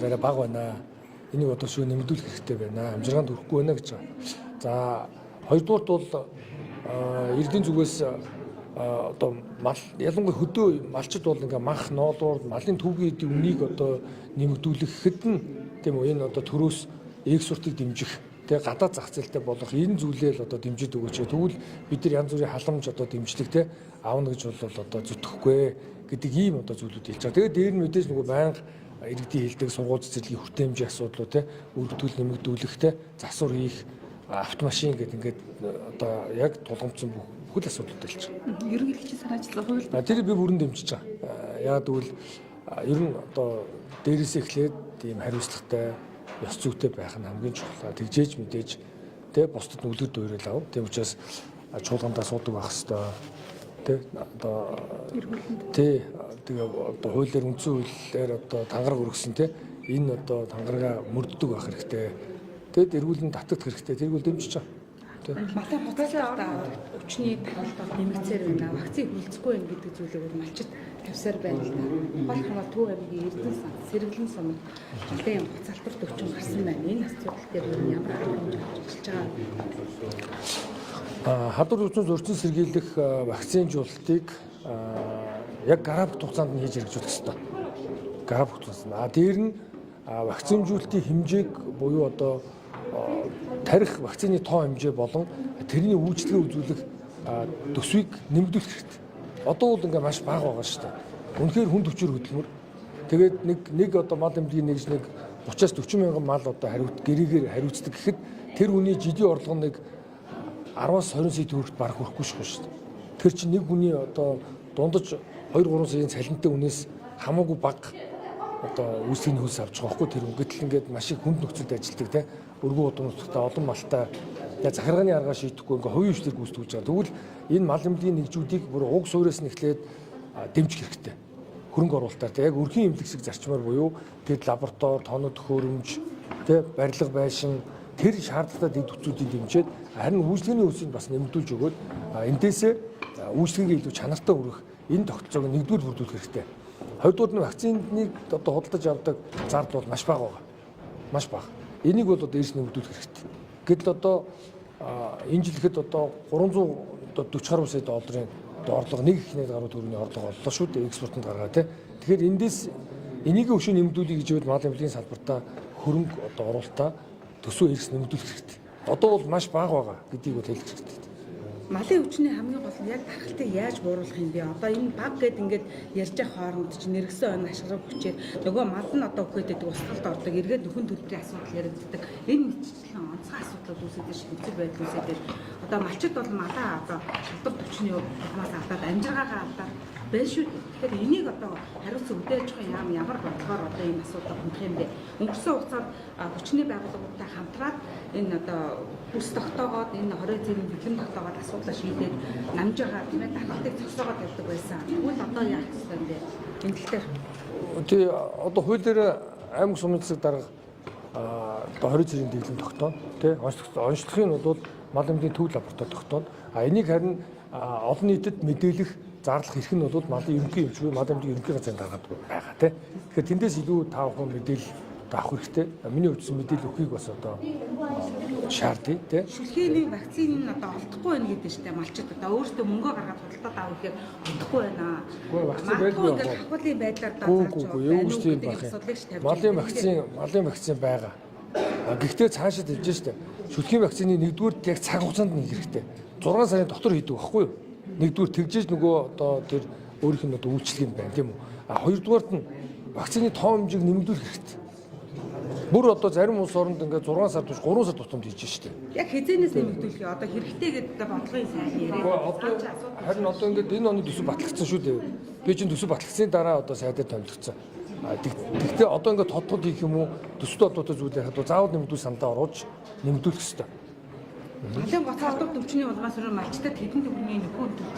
арай бага байна. Энийг одоо шууд нэмэгдүүлэх хэрэгтэй байна. Амжиргаанд хүрэхгүй байна гэж байна. За хоёрдугаарт бол эрдийн зүгээс одоо мал ялангуяа хөдөө малчид бол ингээ мах ноолоор малын түүхий эдийн үнийг одоо нэмэгдүүлэхэд нь тийм үү энэ одоо төрөөс экспортыг дэмжих тэгээ гадаад зах зээлтэй болох энэ зүйлээ л одоо дэмжиж өгөөч. Тэгвэл бид нар янз бүрийн халамж одоо дэмжлэг те аавна гэж бол одоо зүтгэхгүй гэдэг ийм одоо зүйлүүд хэлж байгаа. Тэгээ дээр нь мэдээж нөгөө байнга иргэдийн хэлдэг сургууль цэцэрлэгийн хүртээ хэмжээ асуудлууд те үргэлжлүүл нэмэгдүүлэх те засвар хийх автомашин гэдэг ингээд одоо яг тулгамдсан бүхэл асуудлууд хэлж байгаа. Ерөнхийлөгчийн санаачлал хууль тэр би бүрэн дэмжиж байгаа. Яг тэгвэл ер нь одоо дээрээс эхлээд ийм хариуцлагатай ёс зүйтэй байх нь хамгийн чухал. Тэгжээж мэдээж тэ бусдад нүлгэр дуурайл ав. Тийм учраас чуулгандаа суудаг байх хэвээр тэ одоо тэ тэгээ одоо хуулиар үндсэн хуулиар одоо тангараг өргөсөн тэ энэ одоо тангарага мөрддөг байх хэрэгтэй. Тэгэд эргүүлэн татагдах хэрэгтэй. Тэрийг бол дэмжиж байгаа. Малтай хуцаалтаа өчний тархалт бол нэмэгцээр байна. Вакцины хүрэлцэхгүй байна гэдэг зүйлийг малчид тавьсаар байна л да. Гол хамаа Төв аймгийн Эрдэнэ сан, Сэргэлэн сумд малын хуцаалтар 40 гарсан байна. Энэ асуудал дээр ямар хэмжээ ажиллаж байгаа? Хадвар өвчин зөрчил сэргийлэх вакцинжуулалтыг яг график хугацаанд нь хийж хэрэгжүүлэх ёстой. График хугацаанд. Дээр нь вакцинжуулалтын хэмжээг буюу одоо тарих вакцины тоо хэмжээ болон тэрний үйлчлэгээ үзүүлэх төсвийг нэмэгдүүлэх хэрэгтэй. Одоо бол ингээ маш бага байгаа шүү дээ. Үнэхээр хүнд хүчээр хөдөлмөр. Тэгээд нэг одоо мал эмнэлгийн нэгж нэг 30-аас 40 мянган мал одоо гэрээгээр хариуцдаг гэхэд тэр хүний жидийн орлого нэг 10-аас 20 сая төгрөгт бараг хүрэхгүй шүү дээ. Тэр чинь нэг хүний одоо дундаж 2-3 саяын цалинтай үнээс хамаагүй бага одоо үүсгийн хөлс авч байгаа хгүй тэр үгэтэл ингээд маш их хүнд нөхцөлд ажилладаг те өргөн удам нутагтаа олон малтай захиргааны аргаар шийдэхгүй ингээд хувийн хвшлэр гүйцэтгэж байгаа. Тэгвэл энэ мал эмнэлгийн нэгжүүдийг бүр уг суурьаас нь эхлээд дэмжих хэрэгтэй. Хөрөнгө оруулалтаар те яг өрхийн эмнэлэг шиг зарчмаар буюу тэр лаборатори, тоног төхөөрөмж те барилга байшин тэр шаардлагатай дэд хүчүүдийг дэмжиж харин үйлчлэгээний өсийг бас нэмэгдүүлж өгөөд эндээсээ үйлчлэгээ илүү чанартай өргөх энэ тогтолцоог нэгдүгээр бүрдүүлэх хэрэгтэй. Хоёрдугаар нь вакциныг одоо худалдаж авдаг зардал бол маш бага байгаа. Маш бага. Энийг бол одоо дээрс нэмэгдүүлэх хэрэгтэй. Гэтэл одоо энэ жилхэд одоо 340 гаруй сая долларын орлого нэг ихний гаруй төгрөгийн орлого оллоо шүү дээ экспортод гаргаа тий. Тэгэхээр эндээс энийг өшөө нэмэгдүүлэх гэж байвал мал эмнэлгийн салбартаа хөрөнгө одоо оруулалтаа төсөө эрс нэмэгдүүлэх хэрэгтэй. Одоо бол маш бага байгаа гэдгийг бол хэлэх хэрэгтэй. Малын өвчний хамгийн гол нь яг тархалтыг яаж бууруулах юм бэ? Одоо энэ баг гэд ингээд ярьж байгаа хооронд чинь нэргсэн өн ашиглах хүчээр нөгөө мал нь одоо өгөхөд байдаг устгалд ордог, эргээд нөхөн төлбөрийн асуудал яригддаг. Энэ мэдчлэн онцгой асуудлууд үүсэдэг шүү дээ. Байдал үүсэдэг. Одоо малчид бол малаа одоо шалбар төвчний ухмаас алдаад амжиргаагаа алдаад байна шүү дээ. Тэгэхээр энийг одоо хариуцсан үдээж байгаа ямар бодлогоор одоо энэ асуудал хандах юм бэ? Өнгөрсөн хугацаанд хүчний байгууллагуудтай хамтраад энэ одоо бүс тогтоогоод энэ 20 зэрийн бэлэн тогтоогоод асуудлаа шийдээд намж байгаа тийм ээ тархалтыг зогсоогоод явдаг байсан. Тэгвэл одоо яах ёстой юм бэ? Энэ тал дээр. Тий одоо хуулиар аймаг сумын засаг дарга одоо 20 зэрийн дэглэм тогтооно тий онцлогын бол мал эмнэлгийн төв лаборатори тогтооно. Энийг харин олон нийтэд мэдээлэх зарлах эрх нь бол малын ерөнхий эмч буюу мал эмнэлгийн ерөнхий газрын даргаад байгаа тий. Тэгэхээр тэндээс илүү тав хүн мэдээлэл авах хэрэгтэй. Миний хувьд мэдээлэл өгөхийг бас одоо шаардъя тий. Шүлхийний вакцины нь одоо олдохгүй байна гэдэг чинь малчид одоо өөртөө мөнгө гаргаад худалдаад авах гэхээр олдохгүй байна. Магадгүй ингээд хавлын байдлаар зарж байгаа. Малын вакцин байгаа. Гэхдээ цаашаа хэлж штэ. Шүлхийн вакцины нэгдүгээр яг цаг хугацаанд нэг хэрэгтэй. 6 сарын дотор хийдэг байхгүй юу? Нэгдүгээр тэгжээж нөгөө одоо тэр өөрийнх нь одоо үйлчлэг юм байна тийм үү? Хоёрдугаарт нь вакцины тоо хэмжээг нэмэгдүүлэх хэрэгтэй. Бүр одоо зарим улс оронд ингээд 6 сар туш 3 сар тутамд хийж штэ. Яг хязгаарнаас нэмэгдүүлэх одоо хэрэгтэй гэдэг бодлогын сайн яриа. Харин одоо ингээд энэ оны төсөв батлагдсан шүү дээ. Би чинь төсөв батлагдсны дараа одоо сайдаар томилогдсон. Тэгтээ одоо ингээд тодтод хийх юм уу? Төсөвт одоотой зүйл яхад заавал нэмэгдүүл сандаа оруулж нэмэгдүүлэх хэрэгтэй. Малын гоцоо 40-ний улмаас малчтад хэдэн төгрөгийн нөхөн төлж